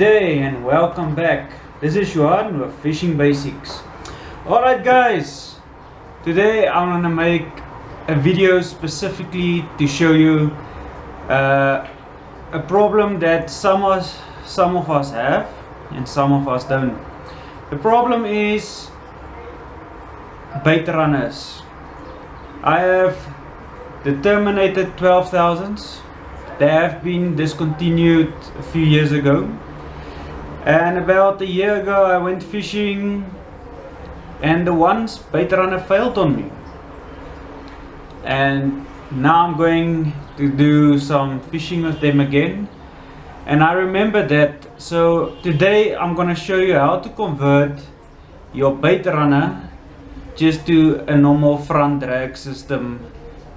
day and welcome back. This is Johan with Fishing Basics. Alright guys, today I'm gonna make a video specifically to show you a problem that some of us have and some of us don't. The problem is bait runners. I have the terminated 12,000s. They have been discontinued a few years ago, and about a year ago I went fishing and the ones bait runner failed on me, and now I'm going to do some fishing with them again. And I remember that, so today I'm gonna show you how to convert your bait runner just to a normal front drag system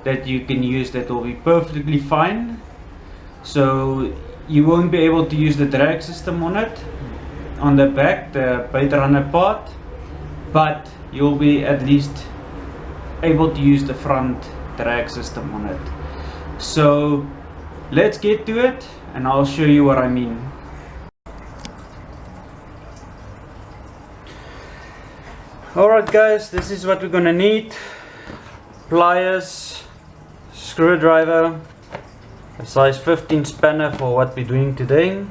that you can use. That will be perfectly fine. So you won't be able to use the drag system on it, on the back, the bait runner part, but you'll be at least able to use the front drag system on it. So let's get to it and I'll show you what I mean. Alright guys, this is what we're gonna need: pliers, screwdriver, a size 15 spanner for what we're doing today.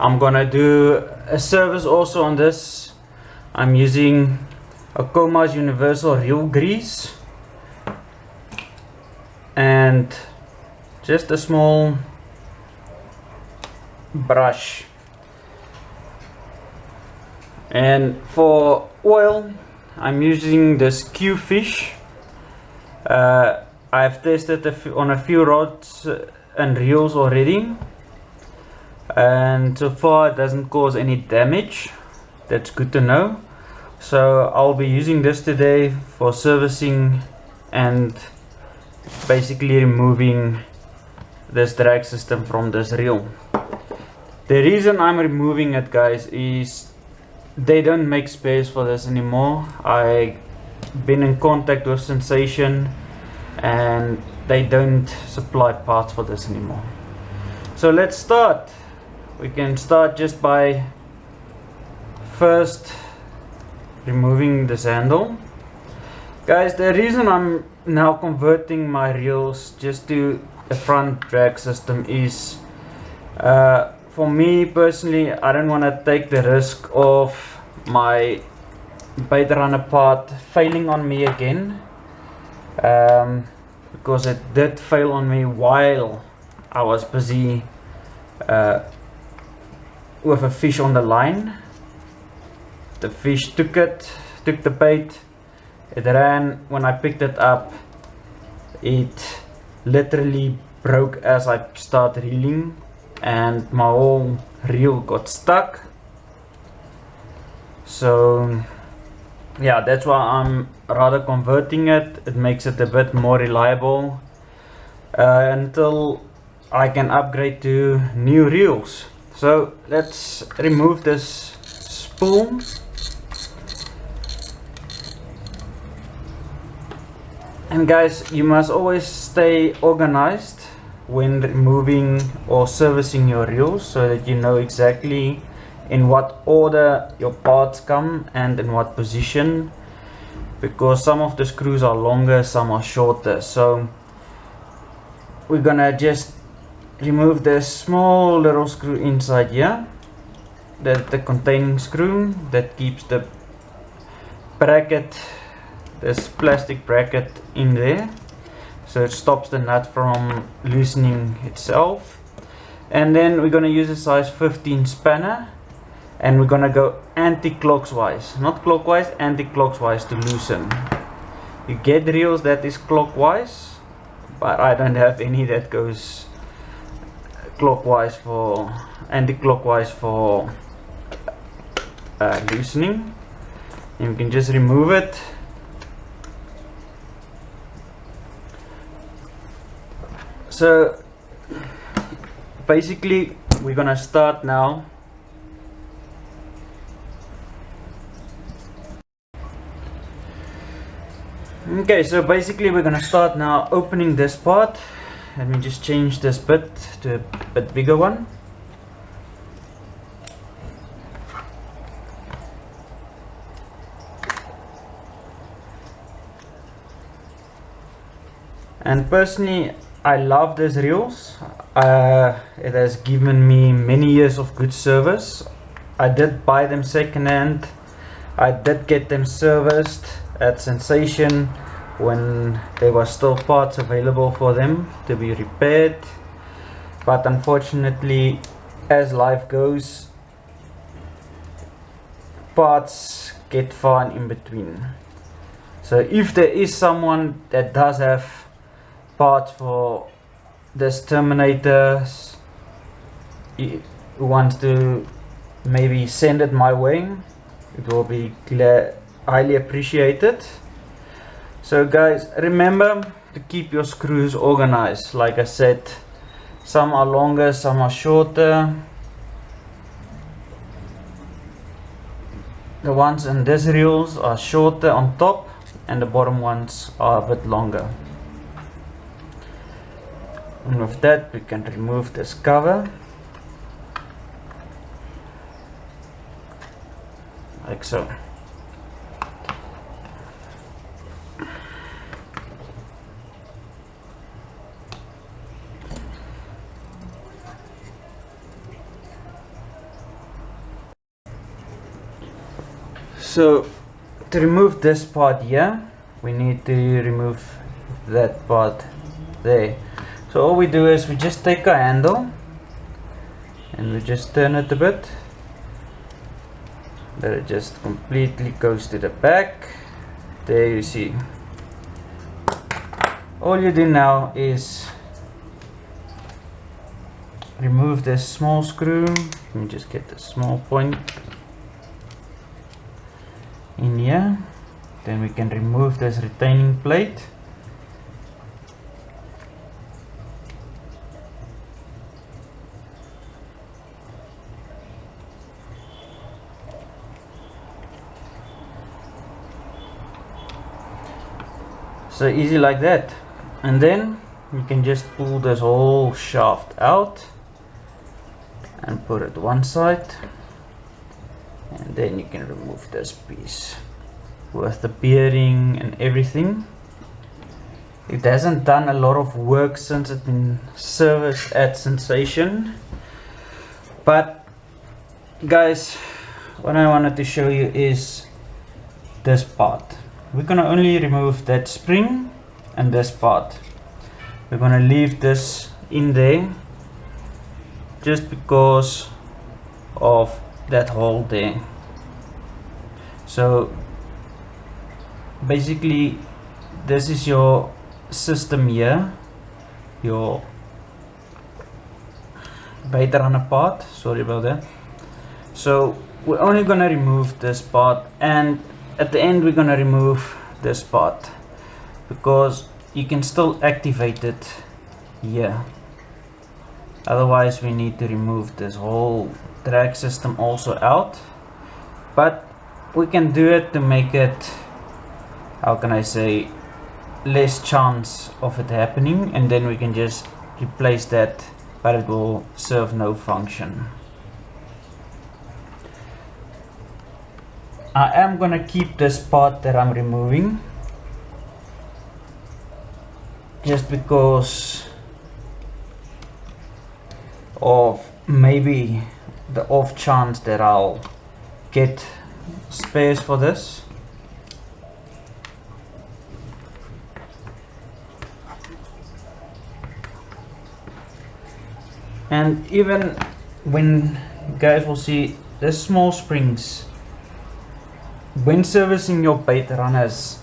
I'm gonna do a service also on this. I'm using a Coma's universal reel grease and just a small brush. And for oil, I'm using this Q fish. I've tested on a few rods and reels already, and so far it doesn't cause any damage. That's good to know. So I'll be using this today for servicing and basically removing this drag system from this reel. The reason I'm removing it, guys, is they don't make space for this anymore. I've been in contact with Sensation and they don't supply parts for this anymore. So let's start. We can start just by first removing this handle. Guys, the reason I'm now converting my reels just to a front drag system is for me personally, I don't want to take the risk of my bait runner part failing on me again, because it did fail on me while I was busy with a fish on the line. The fish took the bait, it ran. When I picked it up, it literally broke as I started reeling and my whole reel got stuck. So yeah, that's why I'm rather converting it. It makes it a bit more reliable until I can upgrade to new reels. So let's remove this spool. And guys, you must always stay organized when removing or servicing your reels, so that you know exactly in what order your parts come and in what position, because some of the screws are longer, some are shorter. So we're gonna just remove this small little screw inside here, the containing screw that keeps the bracket, this plastic bracket, in there, so it stops the nut from loosening itself. And then we're gonna use a size 15 spanner, and we're gonna go anti-clockwise, not clockwise, anti-clockwise to loosen. You get reels that is clockwise, but I don't have any that goes clockwise for anti-clockwise for loosening. And you can just remove it. So basically we're gonna start now. Okay, so basically we're gonna start now opening this part. Let me just change this bit to a bit bigger one. And personally, I love these reels. It has given me many years of good service. I did buy them secondhand. I did get them serviced at Sensation when there was still parts available for them to be repaired. But unfortunately, as life goes, parts get far and in between. So if there is someone that does have parts for this Terminators who wants to maybe send it my way, it will be highly appreciated. So guys, remember to keep your screws organized. Like I said, some are longer, some are shorter. The ones in these reels are shorter on top and the bottom ones are a bit longer. And with that, we can remove this cover like so. So to remove this part here, we need to remove that part there. So all we do is we just take a handle and we just turn it a bit, that it just completely goes to the back. There you see. All you do now is remove this small screw. Let me just get the small point in here. Then we can remove this retaining plate. So easy like that. And then you can just pull this whole shaft out and put it one side, and then you can remove this piece with the bearing and everything. It hasn't done a lot of work since it's been serviced at Sensation, but guys, what I wanted to show you is this part. We're gonna only remove that spring and this part. We're gonna leave this in there just because of that hole there. So basically this is your system here, your beta runner part. Sorry about that. So we're only gonna remove this part, and at the end we're gonna remove this part because you can still activate it here. Otherwise we need to remove this whole drag system also out, but we can do it to make it, how can I say, less chance of it happening, and then we can just replace that, but it will serve no function. I am gonna keep this part that I'm removing just because of maybe the off chance that I'll get spares for this. And even when you guys will see the small springs, when servicing your bait runners,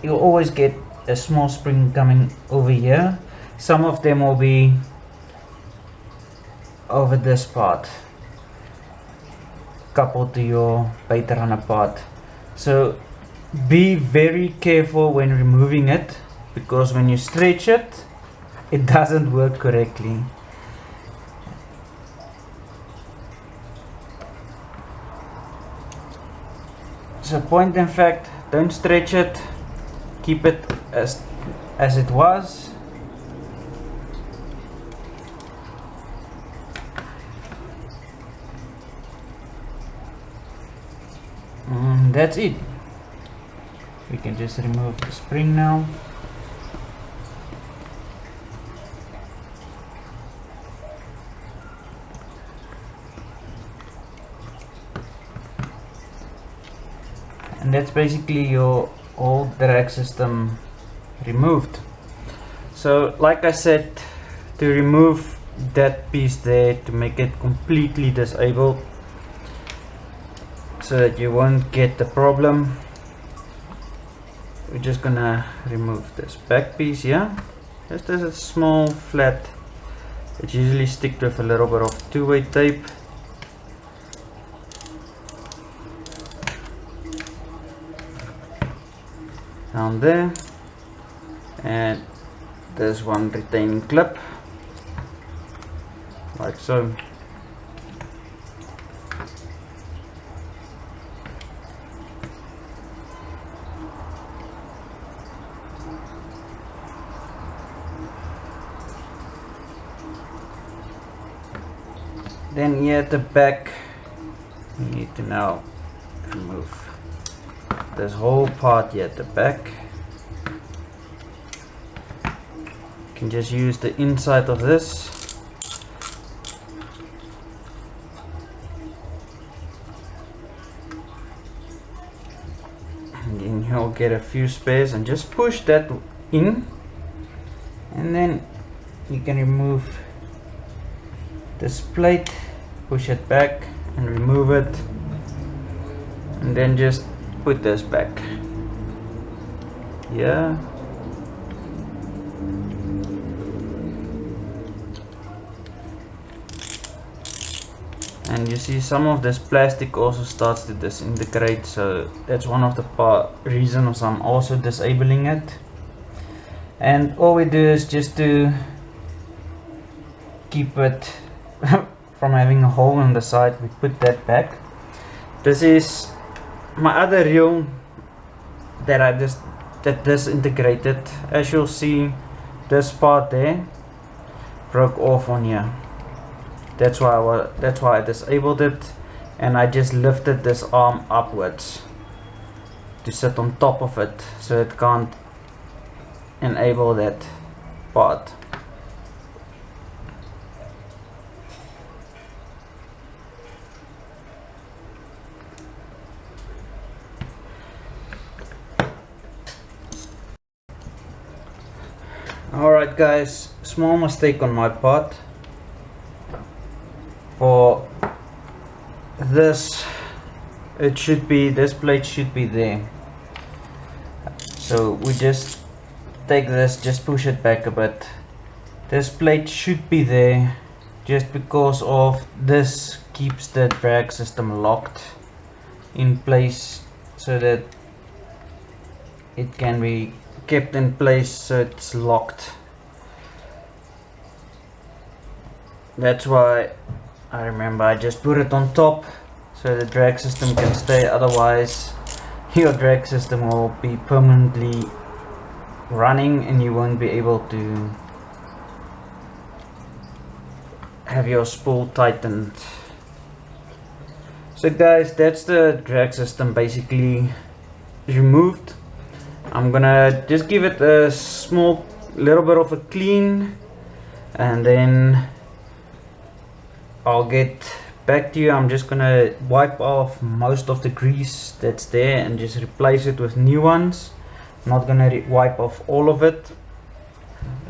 you'll always get a small spring coming over here. Some of them will be over this part, coupled to your bait runner part. So be very careful when removing it, because when you stretch it, it doesn't work correctly. So point in fact, don't stretch it, keep it as it was. And that's it. We can just remove the spring now. and that's basically your whole drag system removed. So like I said, to remove that piece there, to make it completely disabled so that you won't get the problem, we're just gonna remove this back piece here. Just as a small flat, it's usually sticked with a little bit of two-way tape. Down there, and there's one retaining clip, like so. Then here at the back, we need to now remove this whole part here at the back. You can just use the inside of this. And then you'll get a few spares and just push that in, and then you can remove this plate, push it back and remove it, and then just put this back. Yeah. And you see some of this plastic also starts to disintegrate, so that's one of the reasons I'm also disabling it. And all we do is just to keep it from having a hole in the side, we put that back. This is my other reel that disintegrated. As you'll see, this part there broke off on here. That's why I disabled it, and I just lifted this arm upwards to sit on top of it so it can't enable that part. Alright guys, small mistake on my part. For this, this plate should be there. So we just take this, just push it back a bit. This plate should be there just because of this keeps the drag system locked in place so that it can be kept in place so it's locked. That's why I remember I just put it on top so the drag system can stay, otherwise your drag system will be permanently running and you won't be able to have your spool tightened. So guys, that's the drag system basically removed. I'm gonna just give it a small little bit of a clean, and then I'll get back to you. I'm just gonna wipe off most of the grease that's there and just replace it with new ones. I'm not gonna wipe off all of it.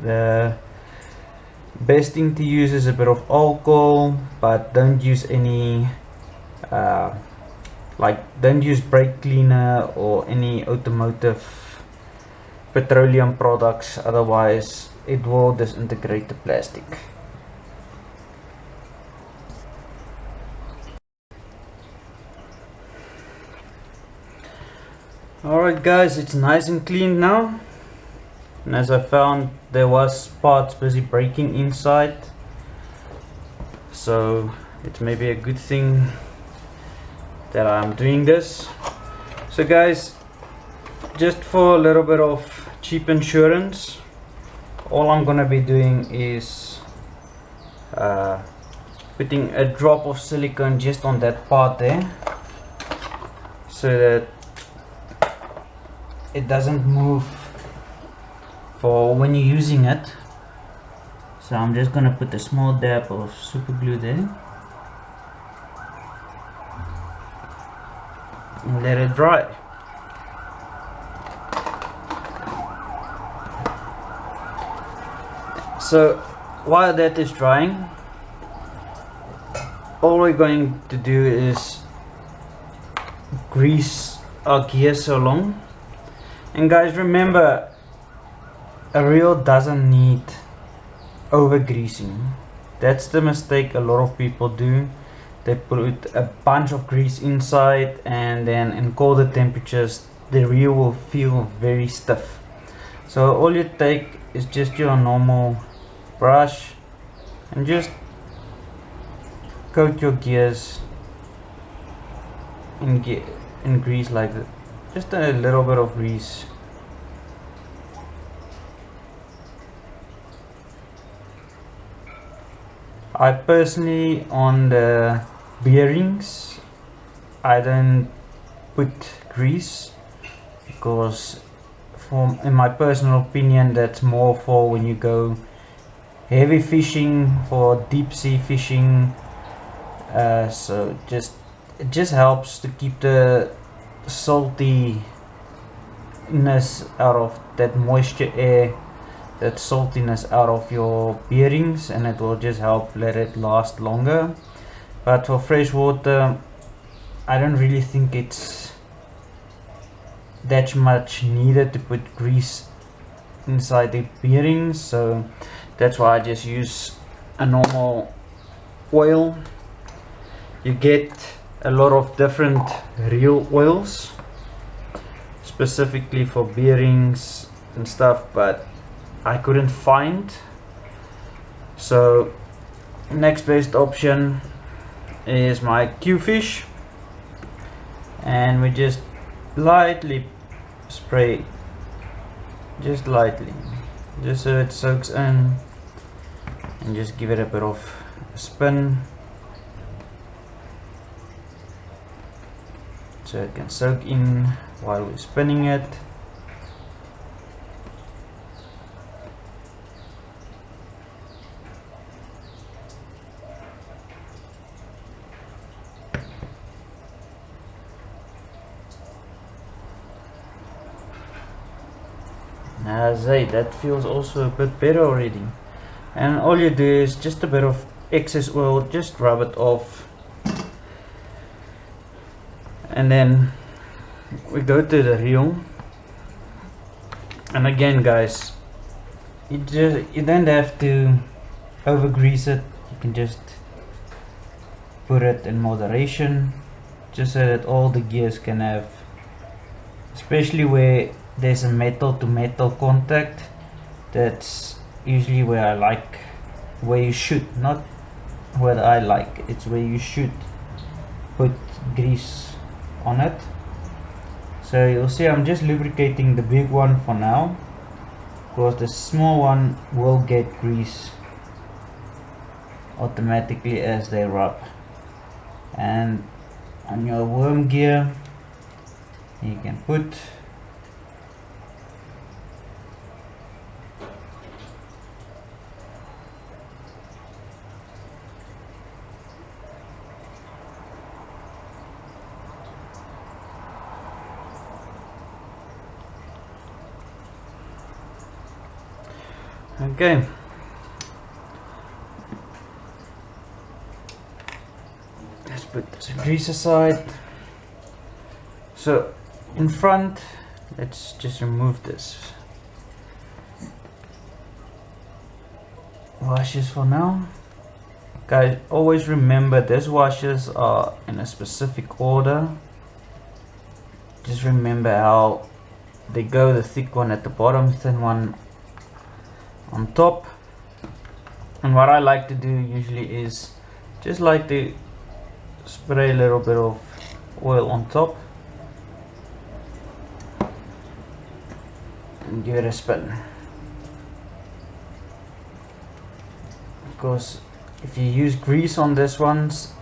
The best thing to use is a bit of alcohol, but don't use any don't use brake cleaner or any automotive petroleum products, otherwise it will disintegrate the plastic. Alright guys, it's nice and clean now, and as I found, there was parts busy breaking inside, so it's maybe a good thing that I'm doing this. So guys, just for a little bit of cheap insurance, all I'm gonna be doing is putting a drop of silicone just on that part there so that it doesn't move for when you're using it. So I'm just gonna put a small dab of super glue there and let it dry. So while that is drying, all we're going to do is grease our gears along. And guys, remember, a reel doesn't need over greasing. That's the mistake a lot of people do. They put a bunch of grease inside, and then in colder temperatures the reel will feel very stiff. So all you take is just your normal brush and just coat your gears in grease like that. Just a little bit of grease. I personally, on the bearings, I don't put grease because, in my personal opinion, that's more for when you go heavy fishing, for deep sea fishing. So it just helps to keep the saltiness out of that moisture air, that saltiness out of your bearings, and it will just help let it last longer. But for freshwater, I don't really think it's that much needed to put grease inside the bearings, so that's why I just use a normal oil. You get a lot of different reel oils specifically for bearings and stuff, but I couldn't find. So next best option is my Q-fish, and we just lightly spray, just lightly, just so it soaks in, and just give it a bit of a spin so it can soak in while we're spinning it. As I say, that feels also a bit better already. And all you do is just a bit of excess oil, just rub it off, and then we go to the reel. And again guys, you don't have to over grease it. You can just put it in moderation, just so that all the gears can have, especially where there's a metal to metal contact, that's usually where I like, where you should, not where I like, it's where you should put grease on it. So you'll see I'm just lubricating the big one for now, because the small one will get grease automatically as they rub. And on your worm gear you can put okay. Let's put this grease aside. So in front, let's just remove this washers for now. Guys, always remember these washers are in a specific order. Just remember how they go: the thick one at the bottom, thin one on top. And what I like to do usually is just like to spray a little bit of oil on top and give it a spin, because if you use grease on this ones,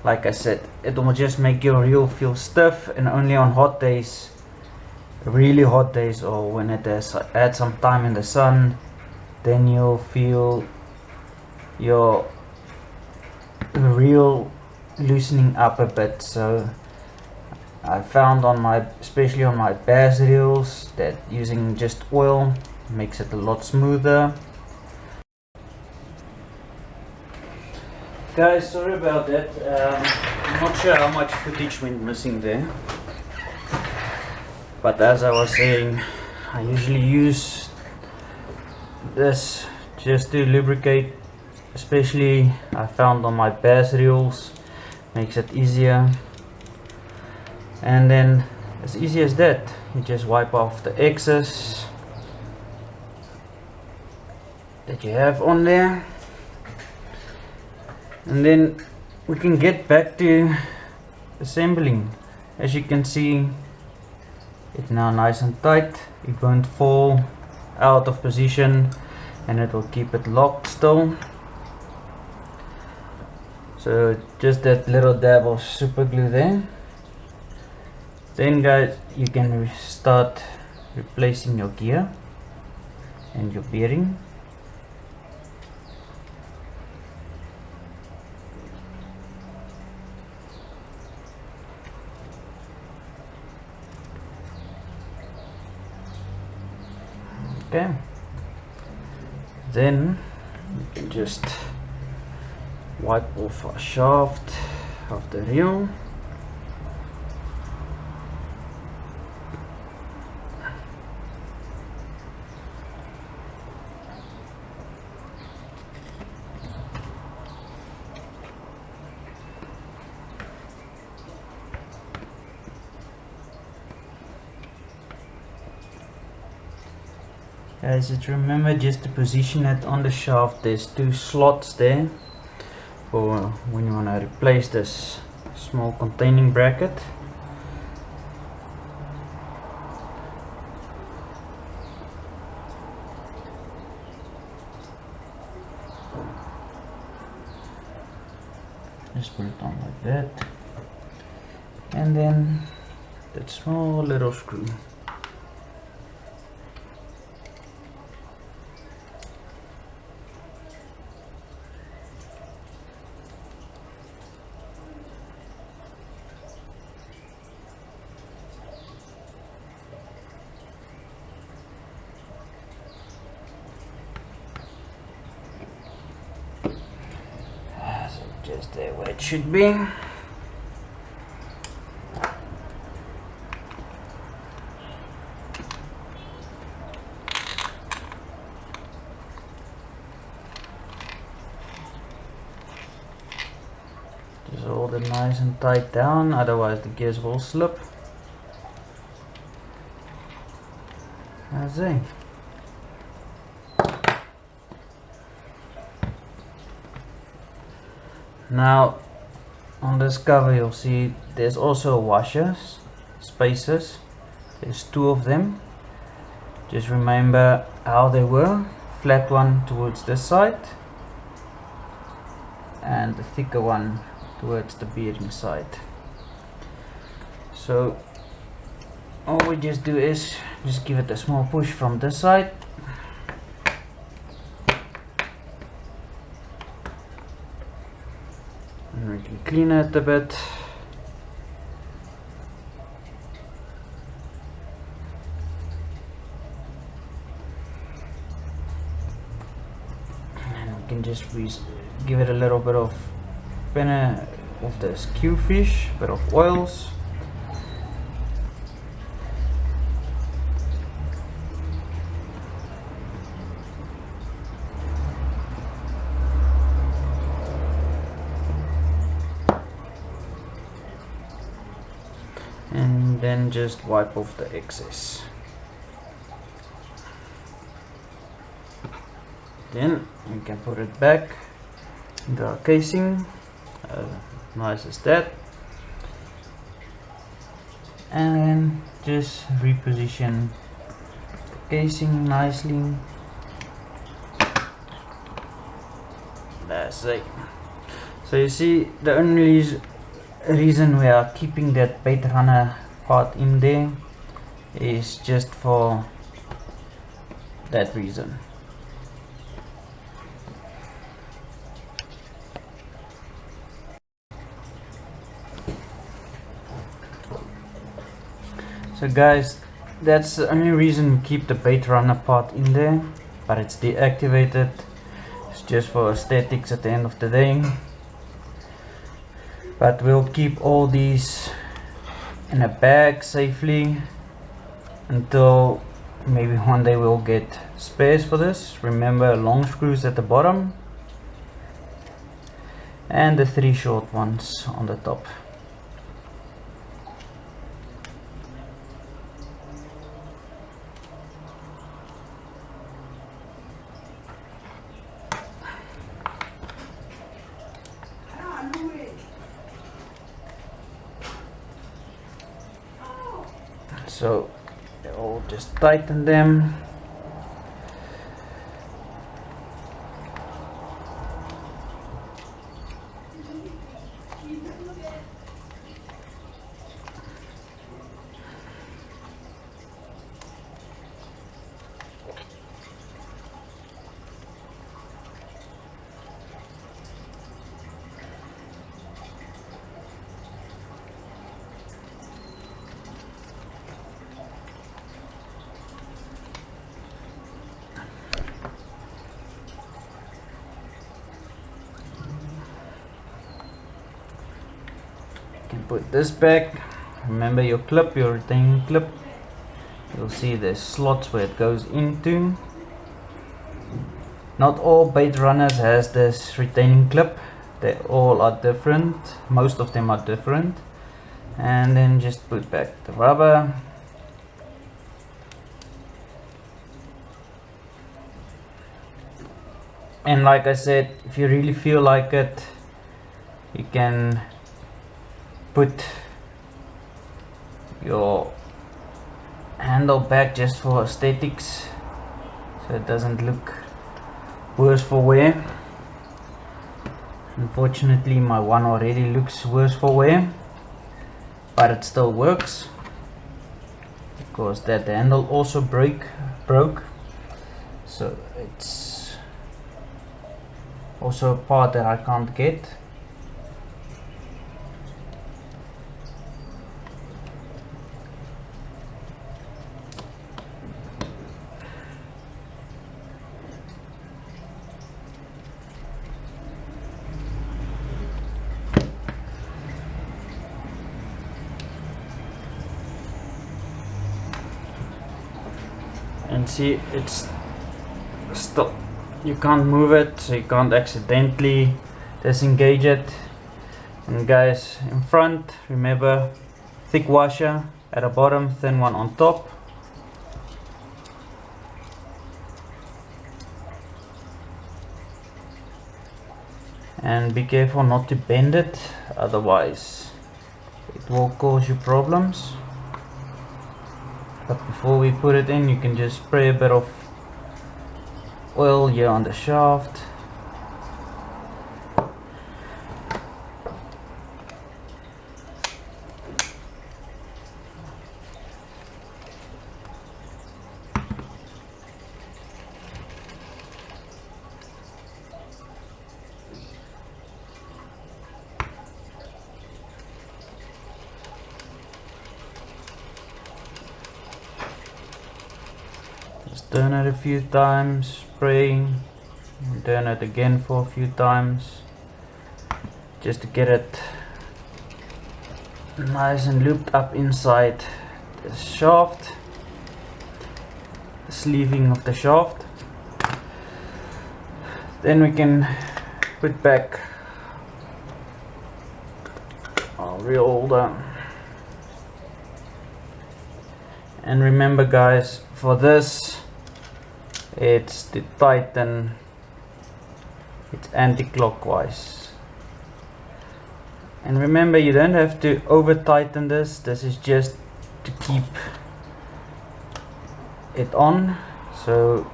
like I said, it will just make your reel feel stiff, and only on hot days, really hot days, or when it has had some time in the sun, then you'll feel your reel loosening up a bit. So I found on my, especially on my bass reels, that using just oil makes it a lot smoother. Guys, sorry about that. I'm not sure how much footage went missing there. But as I was saying, I usually use this just to lubricate, especially I found on my bass reels, makes it easier. And then as easy as that, you just wipe off the excess that you have on there, and then we can get back to assembling. As you can see, it's now nice and tight. It won't fall out of position and it will keep it locked still. So just that little dab of super glue there. Then guys, you can start replacing your gear and your bearing. Okay, then you can just wipe off our shaft of the reel. Guys, just remember just to position it on the shaft. There's two slots there for when you want to replace this small containing bracket. Just put it on like that, and then that small little screw. Just there where it should be. Just hold it nice and tight down, otherwise the gears will slip. That's it. Now on this cover you'll see there's also washers, spacers. There's two of them. Just remember how they were. Flat one towards this side and the thicker one towards the bearing side. So all we just do is just give it a small push from this side. And we can clean it a bit. And we can just give it a little bit of penne of this Q-fish, bit of oils. And then just wipe off the excess. Then we can put it back into our casing, nice as that, and then just reposition the casing nicely. That's it. So you see, the only reason we are keeping that bait runner part in there is just for that reason. So guys, that's the only reason we keep the bait runner part in there, but it's deactivated. It's just for aesthetics at the end of the day. but we'll keep all these in a bag safely until maybe one day we'll get spares for this. Remember, long screws at the bottom and the 3 short ones on the top. So I'll just tighten them. Put this back. Remember your clip, your retaining clip. You'll see there's slots where it goes into. Not all bait runners has this retaining clip. They all are different. Most of them are different. And then just put back the rubber. And like I said, if you really feel like it, you can put your handle back just for aesthetics, so it doesn't look worse for wear. Unfortunately, my one already looks worse for wear, but it still works because that handle also broke, so it's also a part that I can't get. And see, it's stop. You can't move it, so you can't accidentally disengage it. And guys, in front, remember, thick washer at the bottom, thin one on top. And be careful not to bend it, otherwise it will cause you problems. But before we put it in, you can just spray a bit of oil here on the shaft. Turn it a few times, spray, and turn it again for a few times, just to get it nice and looped up inside the shaft, the sleeving of the shaft. Then we can put back our reel holder. And remember guys, for this, it's to tighten, it's anti-clockwise. And remember, you don't have to over tighten this. This is just to keep it on, so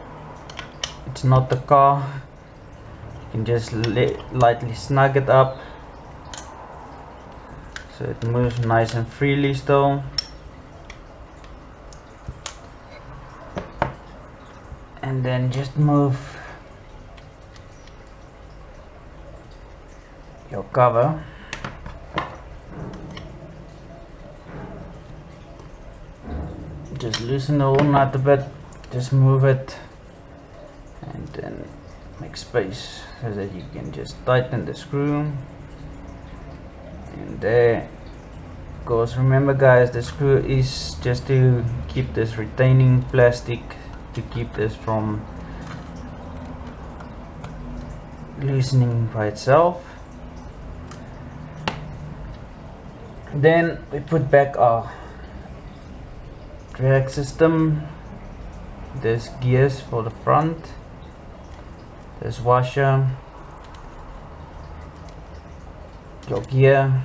it's not the car. You can just lightly snug it up so it moves nice and freely still. And then just move your cover. Just loosen the whole nut a bit, just move it, and then make space so that you can just tighten the screw and there. Because remember guys, the screw is just to keep this retaining plastic, to keep this from loosening by itself. Then we put back our drag system. There's gears for the front, there's washer, your gear,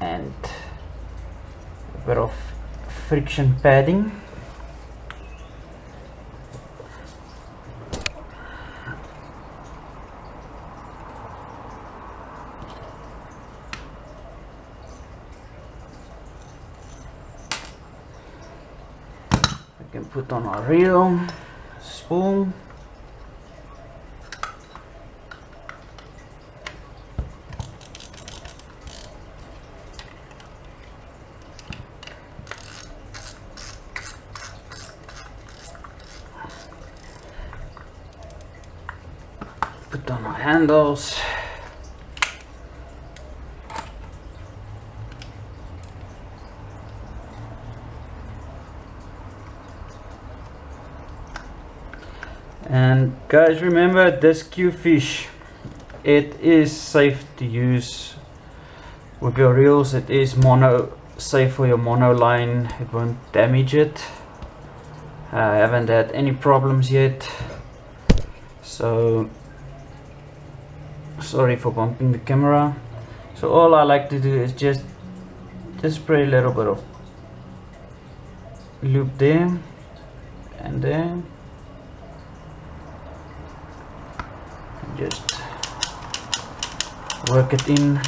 and a bit of friction padding. We can put on our reel spool. Put on our handles. And guys, remember this Q fish, it is safe to use with your reels. It is safe for your mono line, it won't damage it. I haven't had any problems yet, so sorry for bumping the camera. So all I like to do is just spray a little bit of lube there and there. Just work it in,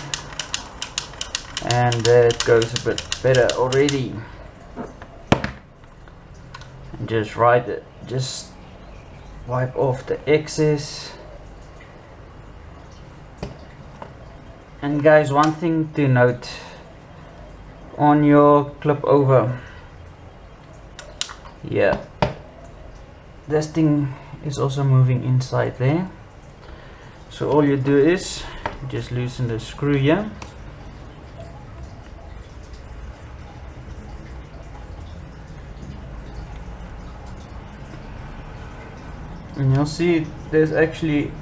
and there it goes a bit better already. And just wipe off the excess. And guys, one thing to note on your clip over, yeah, this thing is also moving inside there. So all you do is just loosen the screw here, and you'll see there's actually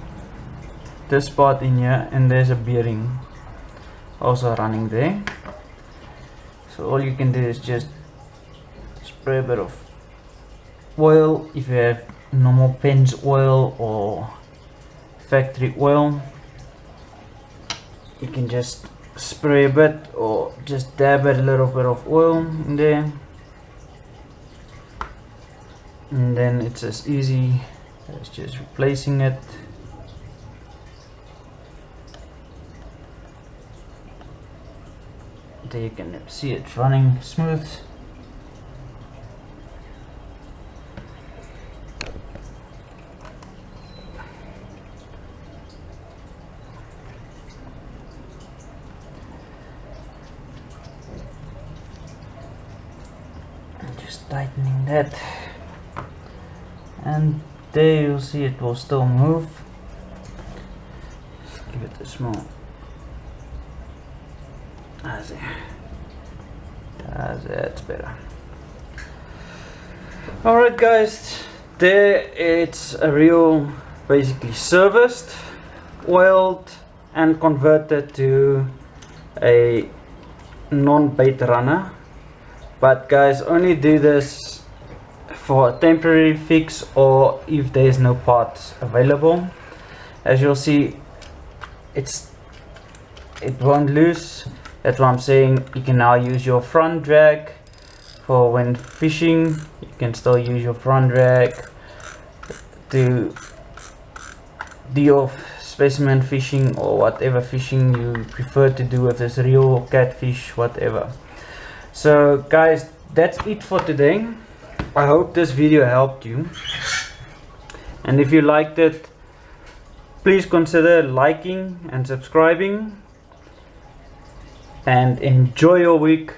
this part in here, and there's a bearing also running there. So all you can do is just spray a bit of oil. If you have normal Penn's oil or factory oil, you can just spray a bit or just dab a little bit of oil in there, and then it's as easy as just replacing it. There you can see it running smooth. Just tightening that, and there you'll see it will still move. Just give it a small that's better. Alright guys, there it's a reel basically serviced, oiled and converted to a non-bait runner. But guys, only do this for a temporary fix or if there is no parts available. As you'll see, it won't loose. That's what I'm saying. You can now use your front drag for when fishing. You can still use your front drag to do your specimen fishing or whatever fishing you prefer to do with this reel, catfish, whatever. So guys, that's it for today. I hope this video helped you, and if you liked it, please consider liking and subscribing, and enjoy your week.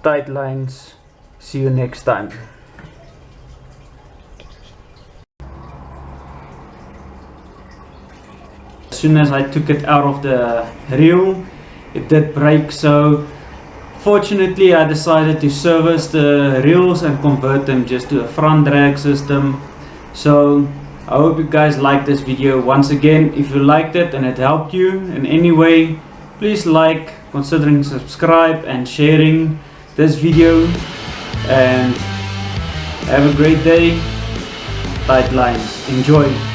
Tight lines. See you next time. soon as I took it out of the reel, it did break. So fortunately I decided to service the reels and convert them just to a front drag system. So I hope you guys liked this video. Once again, if you liked it and it helped you in any way, please like, considering subscribe and sharing this video, and have a great day. Tight lines, enjoy.